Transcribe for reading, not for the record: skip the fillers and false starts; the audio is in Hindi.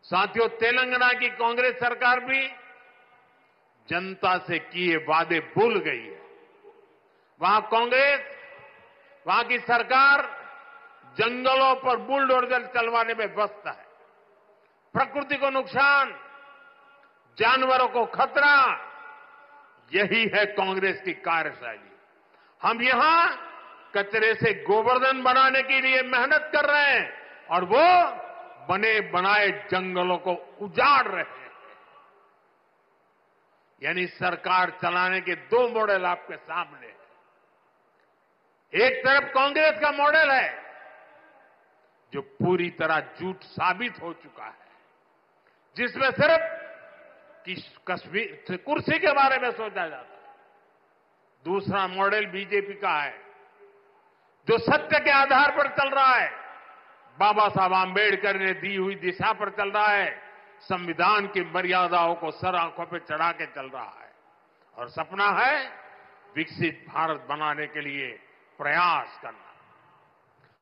साथियों, तेलंगाना की कांग्रेस सरकार भी जनता से किए वादे भूल गई है। वहां कांग्रेस, वहां की सरकार जंगलों पर बुलडोजर चलवाने में व्यस्त है। प्रकृति को नुकसान, जानवरों को खतरा, यही है कांग्रेस की कार्यशैली। हम यहां कचरे से गोवर्धन बनाने के लिए मेहनत कर रहे हैं और वो बने बनाए जंगलों को उजाड़ रहे हैं। यानी सरकार चलाने के दो मॉडल आपके सामने हैं। एक तरफ कांग्रेस का मॉडल है जो पूरी तरह झूठ साबित हो चुका है, जिसमें सिर्फ कश्मीर कुर्सी के बारे में सोचा जाता है। दूसरा मॉडल बीजेपी का है जो सत्य के आधार पर चल रहा है, बाबा साहब आंबेडकर ने दी हुई दिशा पर चल रहा है, संविधान की मर्यादाओं को सर आंखों पर चढ़ा के चल रहा है और सपना है विकसित भारत बनाने के लिए प्रयास करना।